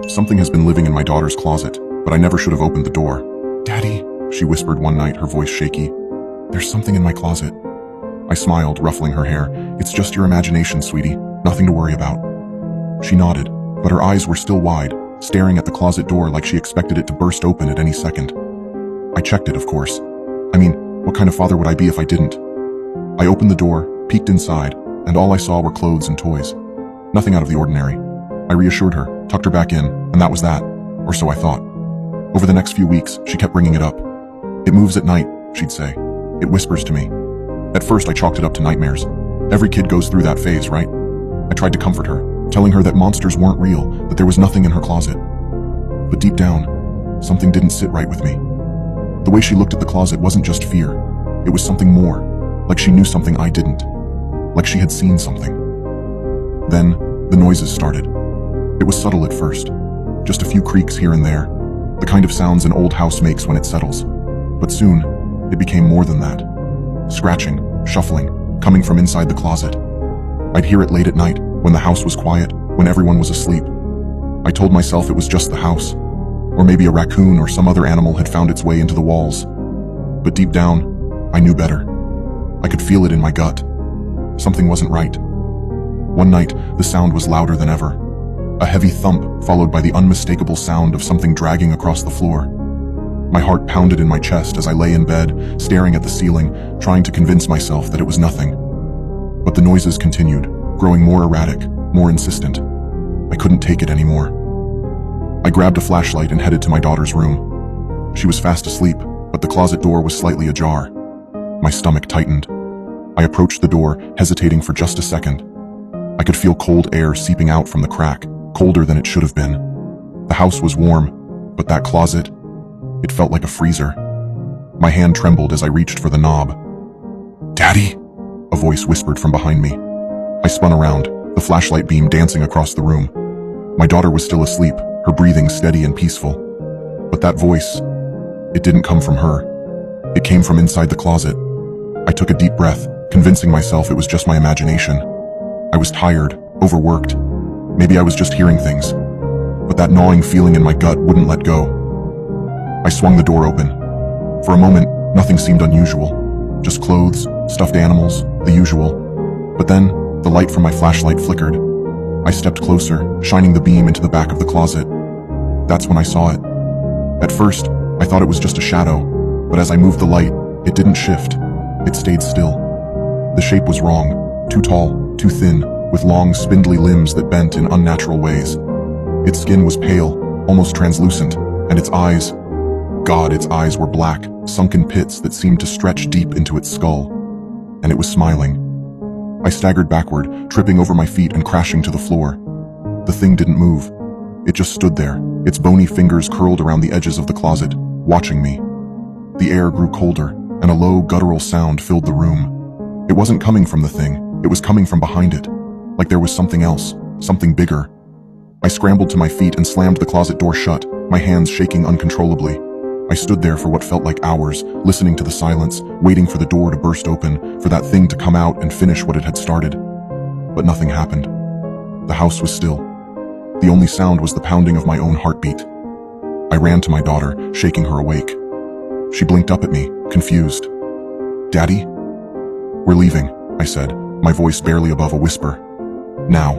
Something has been living in my daughter's closet, but I never should have opened the door. "Daddy," she whispered one night, her voice shaky. "There's something in my closet." I smiled, ruffling her hair. "It's just your imagination, sweetie. Nothing to worry about." She nodded, but her eyes were still wide, staring at the closet door like she expected it to burst open at any second. I checked it, of course. I mean, what kind of father would I be if I didn't? I opened the door, peeked inside, and all I saw were clothes and toys. Nothing out of the ordinary. I reassured her, tucked her back in, and that was that. Or so I thought. Over the next few weeks, she kept bringing it up. "It moves at night," she'd say. "It whispers to me." At first, I chalked it up to nightmares. Every kid goes through that phase, right? I tried to comfort her, telling her that monsters weren't real, that there was nothing in her closet. But deep down, something didn't sit right with me. The way she looked at the closet wasn't just fear. It was something more, like she knew something I didn't. Like she had seen something. Then, the noises started. It was subtle at first. Just a few creaks here and there. The kind of sounds an old house makes when it settles. But soon, it became more than that. Scratching, shuffling, coming from inside the closet. I'd hear it late at night, when the house was quiet, when everyone was asleep. I told myself it was just the house. Or maybe a raccoon or some other animal had found its way into the walls. But deep down, I knew better. I could feel it in my gut. Something wasn't right. One night, the sound was louder than ever. A heavy thump followed by the unmistakable sound of something dragging across the floor. My heart pounded in my chest as I lay in bed, staring at the ceiling, trying to convince myself that it was nothing. But the noises continued, growing more erratic, more insistent. I couldn't take it anymore. I grabbed a flashlight and headed to my daughter's room. She was fast asleep, but the closet door was slightly ajar. My stomach tightened. I approached the door, hesitating for just a second. I could feel cold air seeping out from the crack, colder than it should have been. The house was warm, but that closet, it felt like a freezer. My hand trembled as I reached for the knob. "Daddy!" a voice whispered from behind me. I spun around, the flashlight beam dancing across the room. My daughter was still asleep, her breathing steady and peaceful. But that voice, it didn't come from her. It came from inside the closet. I took a deep breath, convincing myself it was just my imagination. I was tired, overworked. Maybe I was just hearing things. But that gnawing feeling in my gut wouldn't let go. I swung the door open. For a moment, nothing seemed unusual. Just clothes, stuffed animals, the usual. But then, the light from my flashlight flickered. I stepped closer, shining the beam into the back of the closet. That's when I saw it. At first, I thought it was just a shadow, but as I moved the light, it didn't shift. It stayed still. The shape was wrong, too tall, too thin, with long, spindly limbs that bent in unnatural ways. Its skin was pale, almost translucent, and its eyes, God, its eyes were black, sunken pits that seemed to stretch deep into its skull. And it was smiling. I staggered backward, tripping over my feet and crashing to the floor. The thing didn't move. It just stood there, its bony fingers curled around the edges of the closet, watching me. The air grew colder, and a low, guttural sound filled the room. It wasn't coming from the thing, it was coming from behind it. Like there was something else, something bigger. I scrambled to my feet and slammed the closet door shut, my hands shaking uncontrollably. I stood there for what felt like hours, listening to the silence, waiting for the door to burst open, for that thing to come out and finish what it had started. But nothing happened. The house was still. The only sound was the pounding of my own heartbeat. I ran to my daughter, shaking her awake. She blinked up at me, confused. "Daddy?" "We're leaving," I said, my voice barely above a whisper. "Now."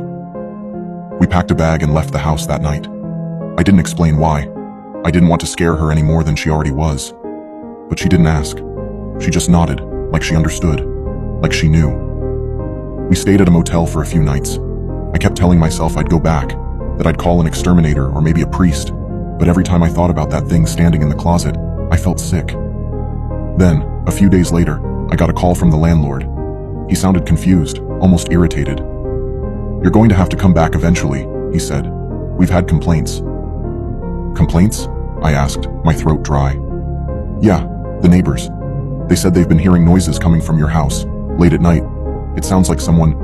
We packed a bag and left the house that night. I didn't explain why. I didn't want to scare her any more than she already was. But she didn't ask. She just nodded, like she understood, like she knew. We stayed at a motel for a few nights. I kept telling myself I'd go back, that I'd call an exterminator or maybe a priest, but every time I thought about that thing standing in the closet, I felt sick. Then, a few days later, I got a call from the landlord. He sounded confused, almost irritated. "You're going to have to come back eventually," he said. "We've had complaints." "Complaints?" I asked, my throat dry. "Yeah, the neighbors. They said they've been hearing noises coming from your house, late at night. It sounds like someone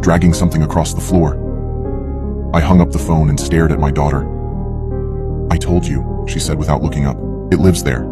dragging something across the floor." I hung up the phone and stared at my daughter. "I told you," she said without looking up. "It lives there.